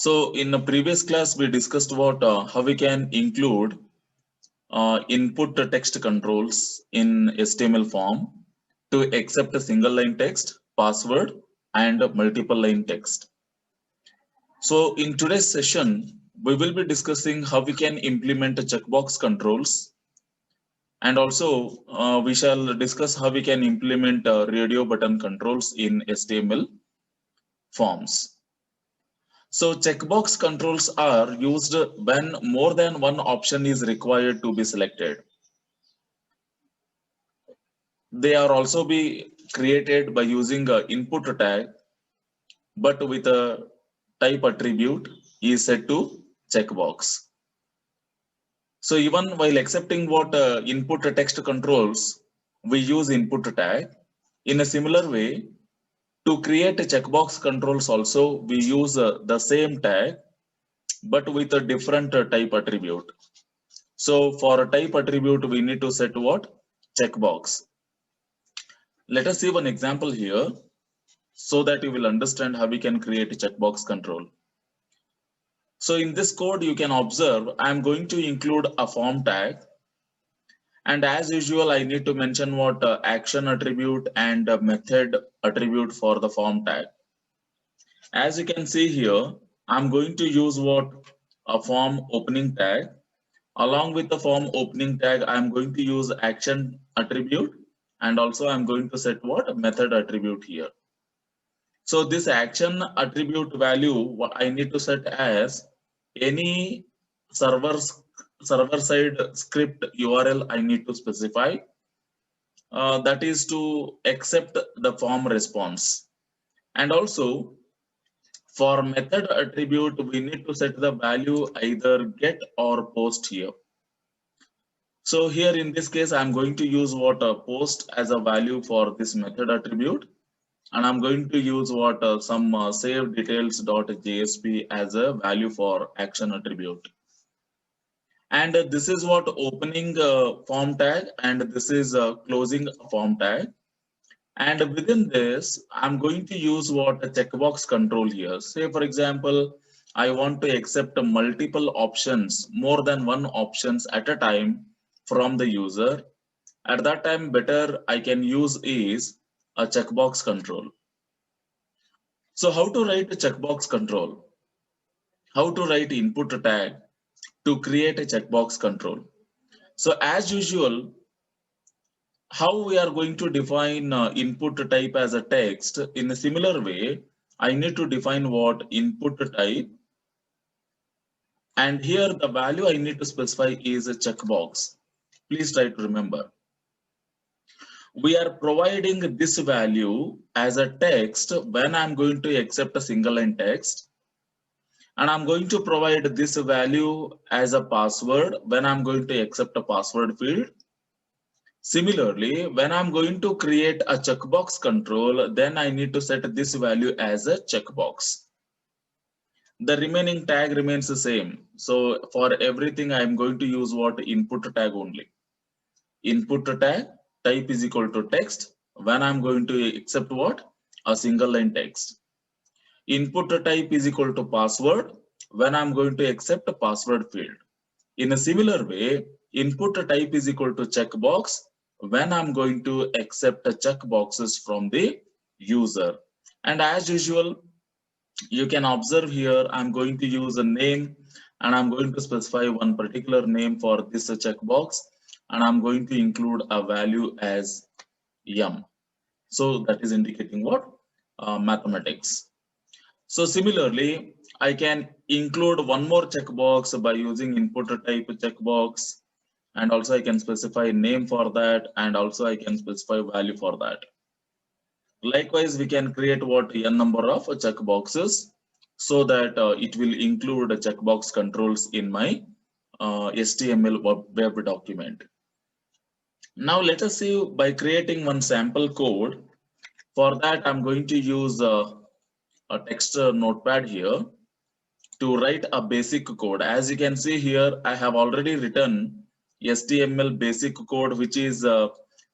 So in the previous class, we discussed about how we can include input text controls in HTML form to accept a single line text, password, and multiple line text. So in today's session, we will be discussing how we can implement a checkbox controls, and also we shall discuss how we can implement radio button controls in HTML forms. So checkbox controls are used when more than one option is required to be selected. They are also be created by using a input tag, but with a type attribute is set to checkbox. So even while accepting what input text controls, we use input tag. In a similar way, to create a checkbox controls also, we use the same tag, but with a different type attribute. So for a type attribute, we need to set what? Checkbox. Let us see one example here so that you will understand how we can create a checkbox control. So in this code, you can observe, I'm going to include a form tag. And as usual, I need to mention what action attribute and method attribute for the form tag. As you can see here, I'm going to use what? A form opening tag. Along with the form opening tag, I'm going to use action attribute, and also I'm going to set what? Method attribute here. So this action attribute value, what I need to set as any server side script URL I need to specify. That is to accept the form response. And also for method attribute, we need to set the value either get or post here. So here in this case, I'm going to use what post as a value for this method attribute. And I'm going to use what some save details.jsp as a value for action attribute. And this is what opening form tag, and this is closing form tag. And within this, I'm going to use what a checkbox control here. Say, for example, I want to accept multiple options, more than one options at a time from the user. At that time, better I can use is a checkbox control. So how to write a checkbox control? How to write input tag to create a checkbox control? So as usual, how we are going to define input type as a text? In a similar way, I need to define what input type. And here the value I need to specify is a checkbox. Please try to remember. We are providing this value as a text when I'm going to accept a single line text. And I'm going to provide this value as a password when I'm going to accept a password field. Similarly, when I'm going to create a checkbox control, then I need to set this value as a checkbox. The remaining tag remains the same. So for everything, I'm going to use what? Input tag only. Input tag type is equal to text when I'm going to accept what? A single line text. Input type is equal to password when I'm going to accept a password field. In a similar way, input type is equal to checkbox when I'm going to accept a checkboxes from the user. And as usual, you can observe here, I'm going to use a name and I'm going to specify one particular name for this checkbox, and I'm going to include a value as yum. So that is indicating what? Mathematics. So similarly, I can include one more checkbox by using input type checkbox, and also I can specify name for that, and also I can specify value for that. Likewise, we can create what? N number of checkboxes so that it will include checkbox controls in my HTML web document. Now let us see by creating one sample code. For that, I'm going to use a text notepad here to write a basic code. As you can see here, I have already written HTML basic code, which is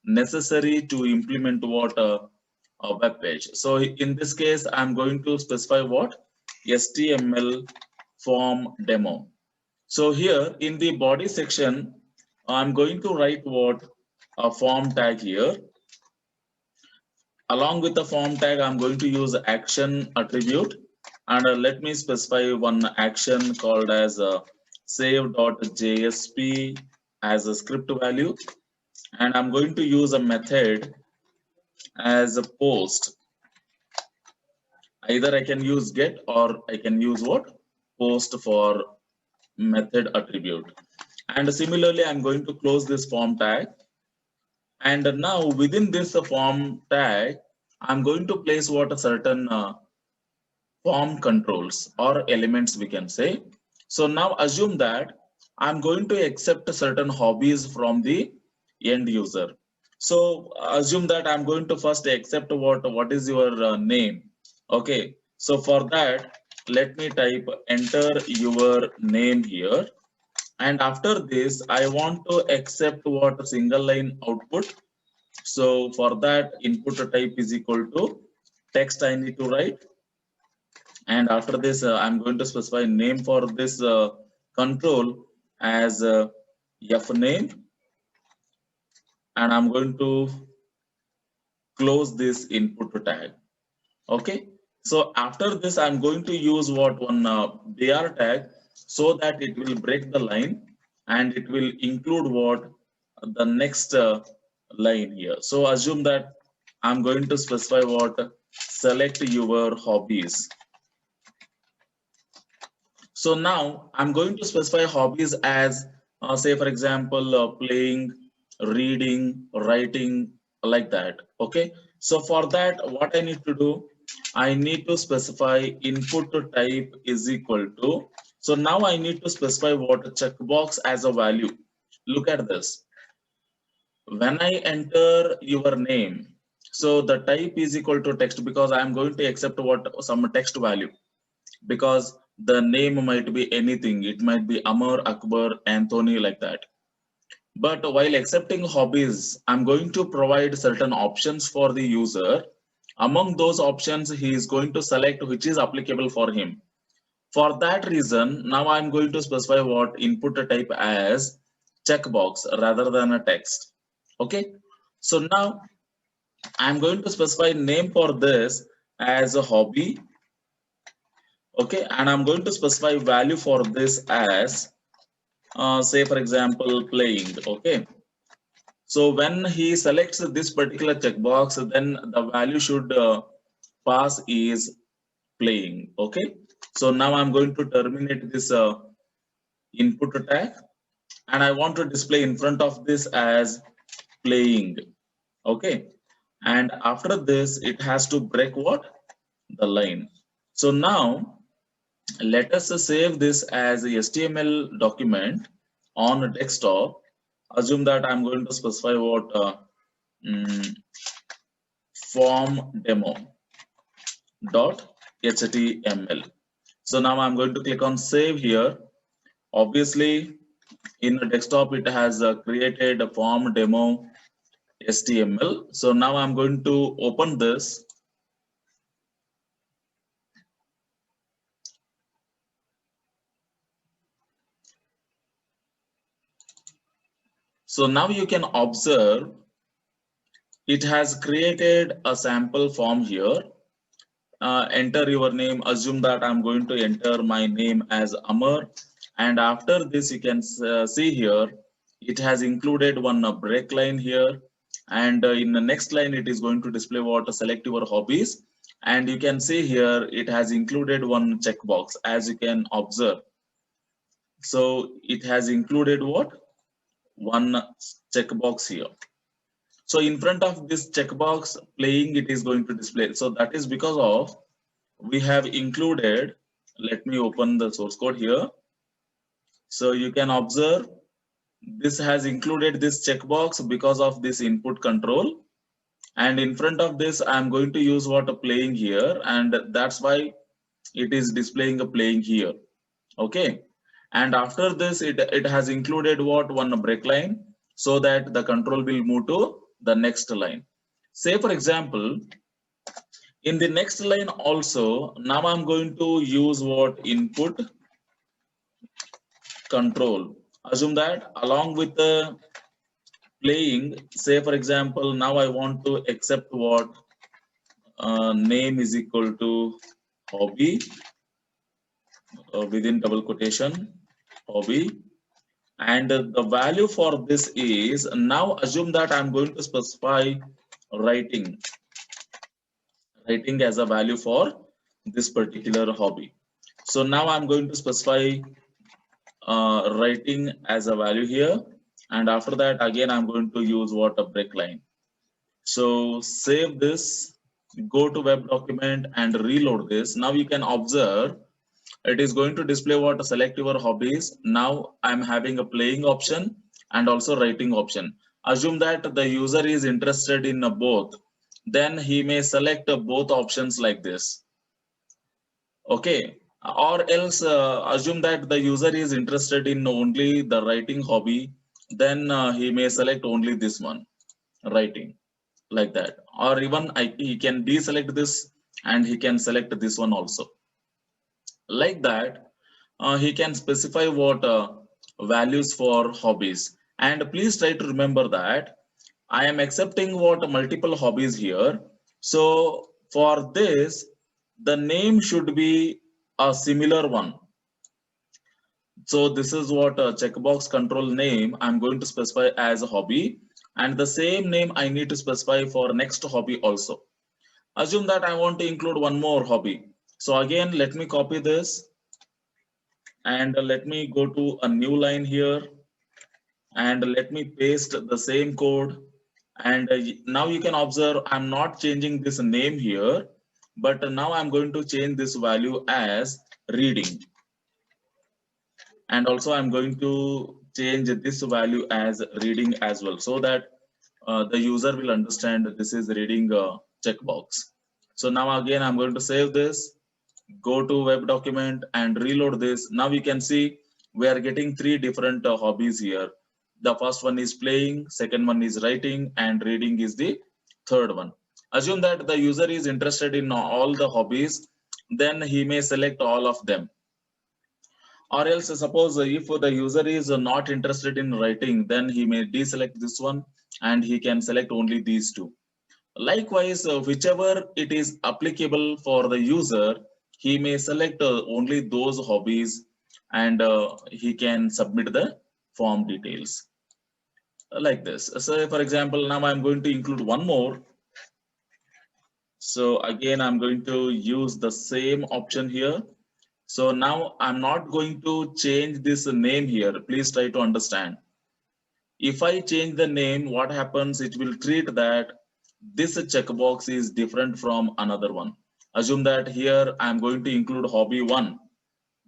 necessary to implement what? A web page. So in this case, I'm going to specify what? HTML form demo. So here in the body section, I'm going to write what a form tag here. Along with the form tag, I'm going to use action attribute, and let me specify one action called as save.jsp as a script value, and I'm going to use a method as a post. Either I can use get or I can use what post for method attribute. And similarly, I'm going to close this form tag. And now within this form tag, I'm going to place what a certain form controls or elements we can say. So now assume that I'm going to accept certain hobbies from the end user. So assume that I'm going to first accept what is your name. Okay, so for that, let me type enter your name here. And after this, I want to accept what a single line output. So for that, input type is equal to text I need to write. And after this, I'm going to specify name for this control as f name. And I'm going to close this input tag. Okay. So after this, I'm going to use what one BR tag so that it will break the line and it will include what the next line here. So assume that I'm going to specify what select your hobbies. So now I'm going to specify hobbies as say for example playing, reading, writing, like that. Okay. So for that, what I need to do, I need to specify input type is equal to. So now I need to specify what checkbox as a value. Look at this. When I enter your name, so the type is equal to text because I am going to accept what some text value, because the name might be anything. It might be Amar, Akbar, Anthony, like that. But while accepting hobbies, I'm going to provide certain options for the user. Among those options, he is going to select which is applicable for him. For that reason, now I'm going to specify what input type as checkbox rather than a text. Okay. So now I'm going to specify name for this as a hobby. Okay. And I'm going to specify value for this as say for example playing. Okay. So when he selects this particular checkbox, then the value should pass is playing. Okay. So now I'm going to terminate this input tag, and I want to display in front of this as playing. Okay. And after this, it has to break what? The line. So now let us save this as a HTML document on a desktop. Assume that I'm going to specify what form demo dot html. So now I'm going to click on save here. Obviously, in the desktop, it has created a form demo HTML. So now I'm going to open this. So now you can observe it has created a sample form here. Enter your name. Assume that I'm going to enter my name as Amar. And after this, you can see here, it has included one break line here. And in the next line, it is going to display what select your hobbies. And you can see here, it has included one checkbox as you can observe. So it has included what? One checkbox here. So in front of this checkbox playing, it is going to display. So that is because of we have included, let me open the source code here. So you can observe this has included this checkbox because of this input control. And in front of this, I'm going to use what a playing here. And that's why it is displaying a playing here. Okay. And after this, it has included what one break line so that the control will move to the next line. Say for example, In the next line also, now I'm going to use what input control. Assume that along with the playing, say for example, now I want to accept what name is equal to hobby within double quotation hobby, and the value for this is, now assume that I'm going to specify writing as a value for this particular hobby. So now I'm going to specify writing as a value here, and after that again I'm going to use what, a break line. So save this, go to web document and reload this. Now you can observe it is going to display what, select your hobbies. Now I'm having a playing option and also writing option. Assume that the user is interested in both, then he may select both options like this. Okay, or else assume that the user is interested in only the writing hobby, then he may select only this one, writing, like that. Or even he can deselect this and he can select this one also, like that. He can specify what values for hobbies. And please try to remember that I am accepting what, multiple hobbies here. So for this, the name should be a similar one. So this is what a checkbox control name I'm going to specify as a hobby, and the same name I need to specify for next hobby also. Assume that I want to include one more hobby. So again, let me copy this and let me go to a new line here and let me paste the same code. And now you can observe I'm not changing this name here, but now I'm going to change this value as reading. And also I'm going to change this value as reading as well, so that the user will understand this is reading checkbox. So now again I'm going to save this, go to web document and reload this. Now we can see we are getting three different hobbies here. The first one is playing, second one is writing, and reading is the third one. Assume that the user is interested in all the hobbies, then he may select all of them. Or else suppose if the user is not interested in writing, then he may deselect this one and he can select only these two. Likewise, whichever it is applicable for the user, he may select only those hobbies, and he can submit the form details like this. So for example, now I'm going to include one more. So again, I'm going to use the same option here. So now I'm not going to change this name here. Please try to understand. If I change the name, what happens? It will treat that this checkbox is different from another one. Assume that here I'm going to include hobby 1.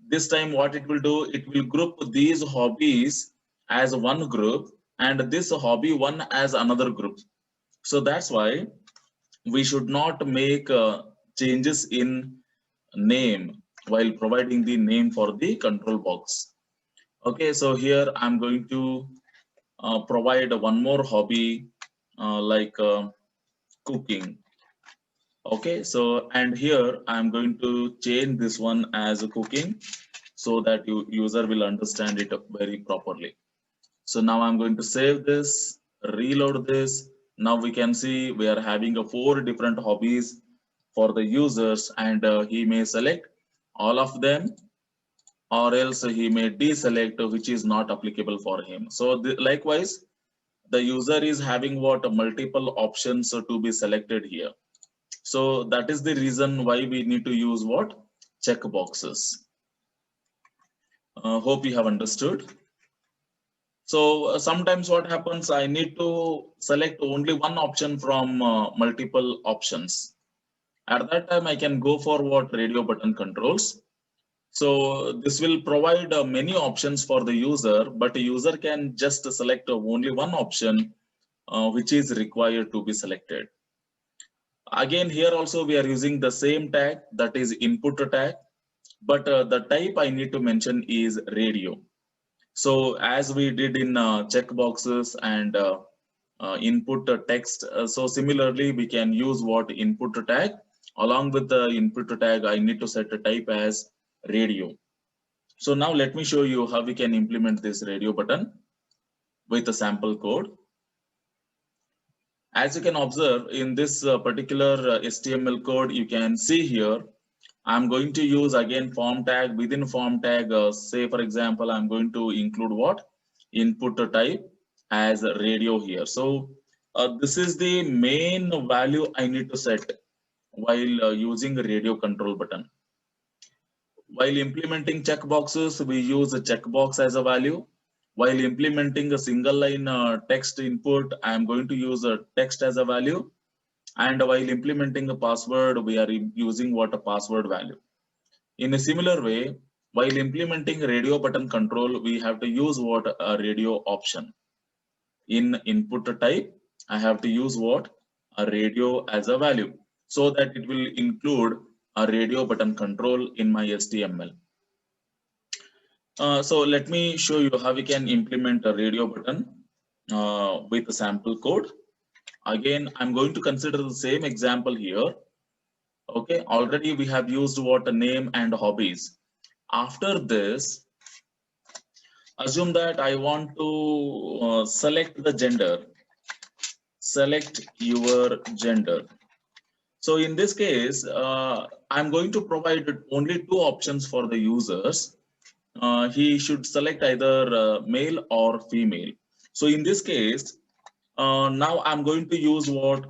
This time what it will do, it will group these hobbies as one group and this hobby 1 as another group. So that's why we should not make changes in name while providing the name for the control box. Okay, so here I'm going to provide one more hobby like cooking. Okay, so and here I'm going to change this one as cooking so that user will understand it very properly. So now I'm going to save this, reload this. Now we can see we are having a 4 different hobbies for the users, and he may select all of them, or else he may deselect which is not applicable for him. So likewise, the user is having what, multiple options to be selected here. So that is the reason why we need to use what, check boxes. Hope you have understood. So sometimes what happens, I need to select only one option from multiple options. At that time, I can go for what, radio button controls. So this will provide many options for the user, but the user can just select only one option which is required to be selected. Again, here also we are using the same tag, that is input tag, but the type I need to mention is radio. So as we did in checkboxes and input text, so similarly we can use what, input tag, Along with the input tag, I need to set a type as radio. So now let me show you how we can implement this radio button with a sample code. As you can observe in this particular HTML code, you can see here, I'm going to use again form tag. Within form tag, say for example, I'm going to include what? Input type as radio here. So this is the main value I need to set while using a radio control button. While implementing checkboxes, we use a checkbox as a value. While implementing a single line text input, I am going to use a text as a value. And while implementing a password, we are using what a password value. In a similar way, while implementing radio button control, we have to use what a radio option. In input type, I have to use what a radio as a value so that it will include a radio button control in my HTML. So let me show you how we can implement a radio button with a sample code. Again, I'm going to consider the same example here. Okay, already we have used what a name and hobbies. After this, assume that I want to select the gender. Select your gender. So in this case, I'm going to provide only two options for the users. He should select either male or female. So in this case, now I'm going to use what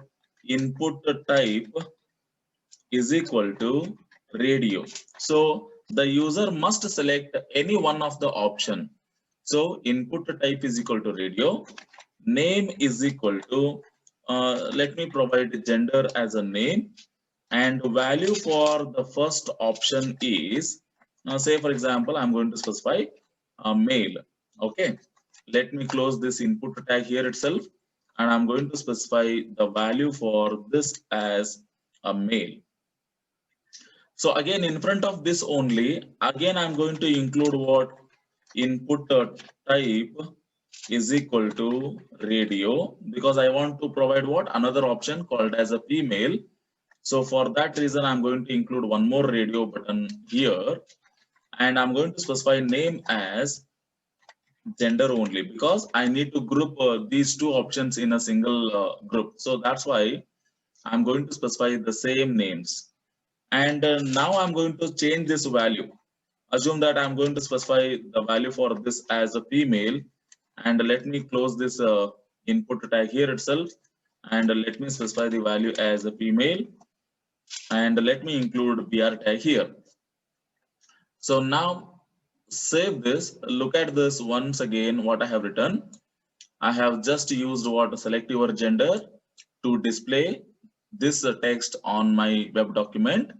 input type is equal to radio. So the user must select any one of the option. So input type is equal to radio. Name is equal to, let me provide gender as a name, and value for the first option is, say for example, I'm going to specify male. Okay, let me close this input tag here itself, and I'm going to specify the value for this as a male. So again, in front of this only, again I'm going to include what input type is equal to radio, because I want to provide what another option called as a female. So for that reason, I'm going to include one more radio button here, and I'm going to specify name as gender only, because I need to group these two options in a single group. So that's why I'm going to specify the same names. And now I'm going to change this value. Assume that I'm going to specify the value for this as a female, and let me close this input tag here itself, and let me specify the value as a female, and let me include BR tag here. So now save this, look at this once again what I have written. I have just used what select your gender to display this text on my web document.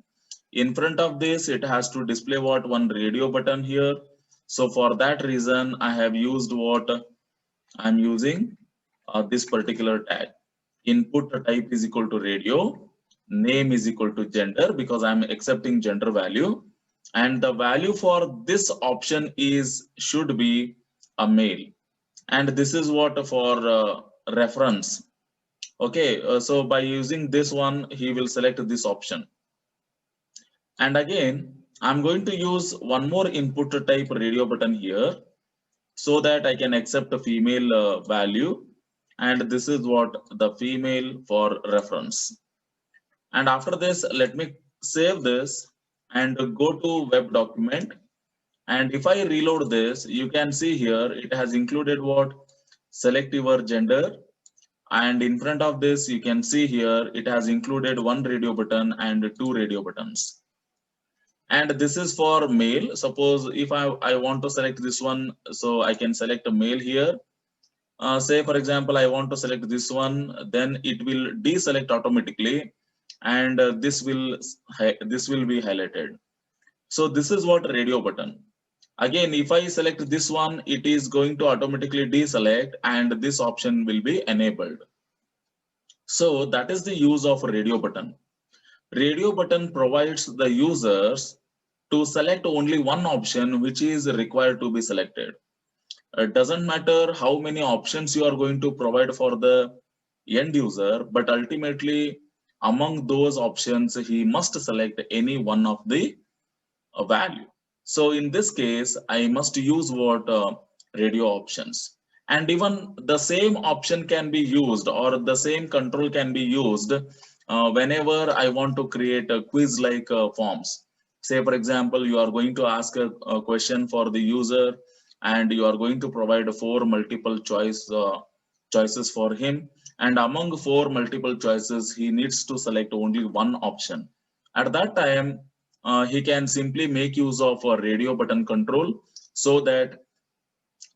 In front of this, it has to display what one radio button here. So for that reason, I have used what I'm using this particular tag. Input type is equal to radio, name is equal to gender, because I'm accepting gender value, and the value for this option is should be a male, and this is what for reference. Okay, so by using this one, he will select this option. And again, I'm going to use one more input type radio button here so that I can accept a female value, and this is what the female for reference. And after this, let me save this and go to web document. And if I reload this, you can see here it has included what select your gender, and in front of this you can see here it has included one radio button and two radio buttons. And this is for male. Suppose if I want to select this one, so I can select a male here. Say for example, I want to select this one, then it will deselect automatically, and this will be highlighted. So this is what radio button. Again, if I select this one, it is going to automatically deselect, and this option will be enabled. So that is the use of radio button. Radio button provides the users to select only one option which is required to be selected. It doesn't matter how many options you are going to provide for the end user, but ultimately among those options, he must select any one of the value. So in this case, I must use what radio options. And even the same option can be used, or the same control can be used whenever I want to create a quiz like forms. Say, for example, you are going to ask a question for the user, and you are going to provide four multiple choices for him. And among four multiple choices, he needs to select only one option. At that time, he can simply make use of a radio button control, so that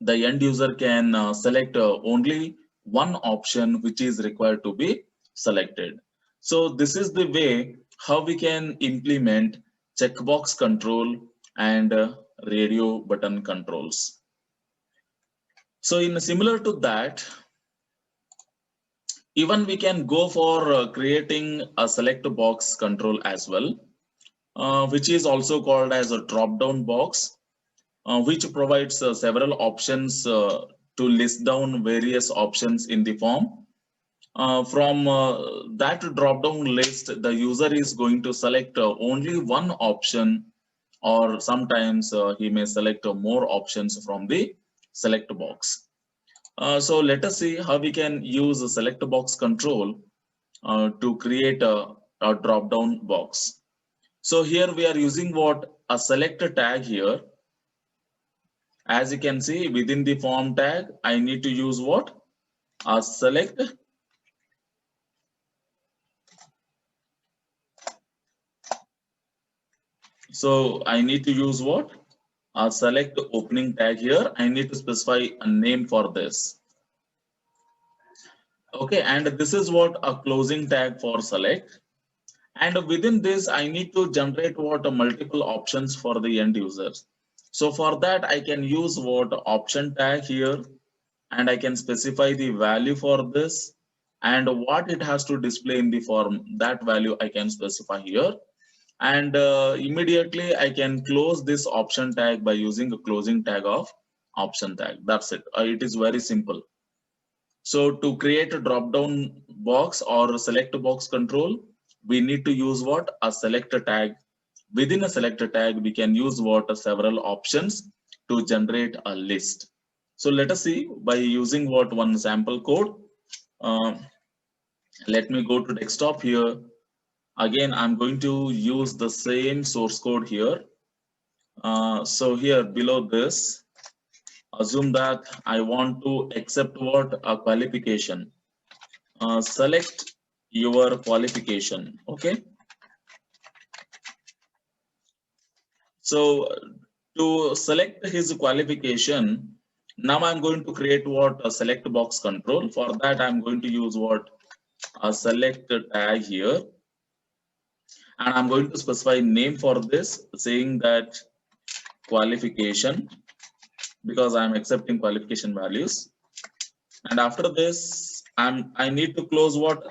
the end user can select only one option which is required to be selected. So this is the way how we can implement checkbox control and radio button controls. So in similar to that, even we can go for creating a select box control as well, which is also called as a drop down box, which provides several options to list down various options in the form. From that drop down list, the user is going to select only one option, or sometimes he may select more options from the select box. So let us see how we can use a select box control to create a drop down box. So here we are using what a select tag here. As you can see, within the form tag, I need to use what? A select. So I need to use what? A select opening tag here. I need to specify a name for this. Okay, and this is what a closing tag for select. And within this, I need to generate what multiple options for the end users. So for that, I can use what option tag here, and I can specify the value for this and what it has to display in the form. That value I can specify here. And immediately I can close this option tag by using a closing tag of option tag. That's it. It is very simple. So to create a drop down box or a select box control, we need to use what? A selector tag. Within a selector tag, we can use what? Several options to generate a list. So let us see by using what one sample code. Let me go to desktop here. Again, I'm going to use the same source code here. So here below this, assume that I want to accept what? A qualification. Select your qualification. Okay. So to select his qualification, now I'm going to create what? A select box control. For that, I'm going to use what? A select tag here. And I'm going to specify name for this, saying that qualification, because I'm accepting qualification values. And after this, I need to close what?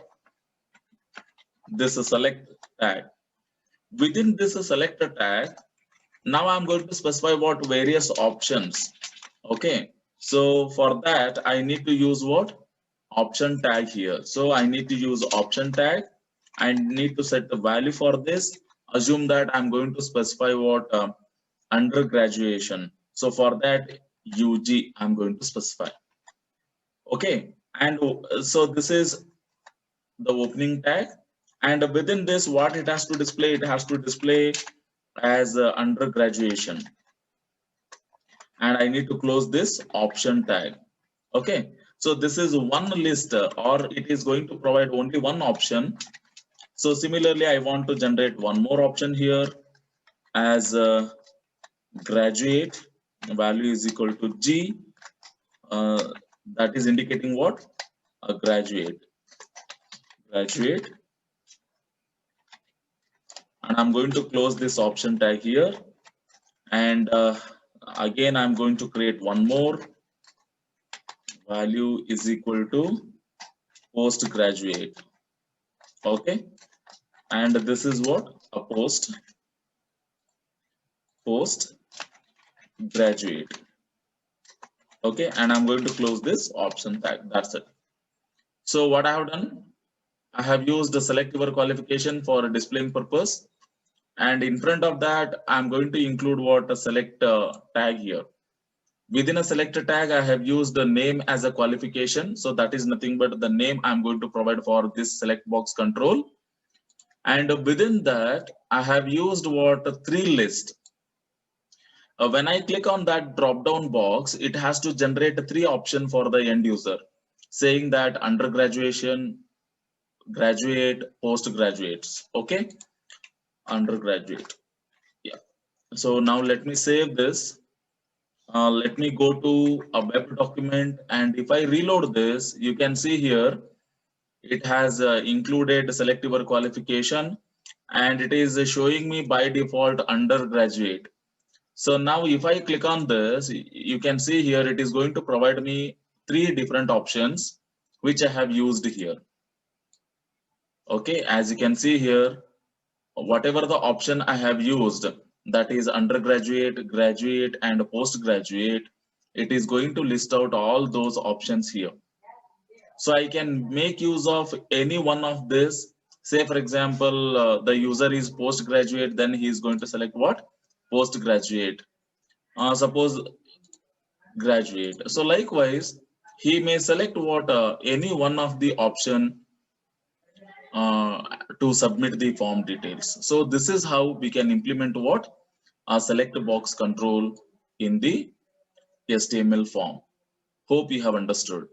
This select tag. Within this select tag, now I'm going to specify what? Various options. Okay. So for that, I need to use what? Option tag here. So I need to use option tag. I need to set the value for this. Assume that I'm going to specify what? Undergraduation. So for that, UG I'm going to specify. Okay. And so this is the opening tag. And within this, what it has to display? It has to display as undergraduation. And I need to close this option tag. Okay. So this is one list, or it is going to provide only one option. So similarly, I want to generate one more option here as graduate. Value is equal to G. That is indicating what? A graduate. And I'm going to close this option tag here. And again, I'm going to create one more. Value is equal to postgraduate. Okay. And this is what? A postgraduate. Okay. And I'm going to close this option tag. That's it. So what I have done? I have used the select your qualification for displaying purpose. And in front of that, I'm going to include what a select tag here. Within a select tag, I have used the name as a qualification. So that is nothing but the name I'm going to provide for this select box control. And within that, I have used what a 3 list. When I click on that drop down box, it has to generate 3 options for the end user, saying that undergraduation, graduate, postgraduates. Okay, undergraduate. Yeah. So now let me save this. Let me go to a web document, and if I reload this, you can see here it has included select your qualification, and it is showing me by default undergraduate. So now if I click on this, you can see here it is going to provide me 3 different options which I have used here. Okay, as you can see here, whatever the option I have used, that is undergraduate, graduate, and postgraduate, it is going to list out all those options here. So I can make use of any one of this. Say for example, the user is postgraduate, then he is going to select what? Postgraduate. Suppose graduate. So likewise, he may select what any one of the option to submit the form details. So this is how we can implement what? A select box control in the HTML form. Hope you have understood.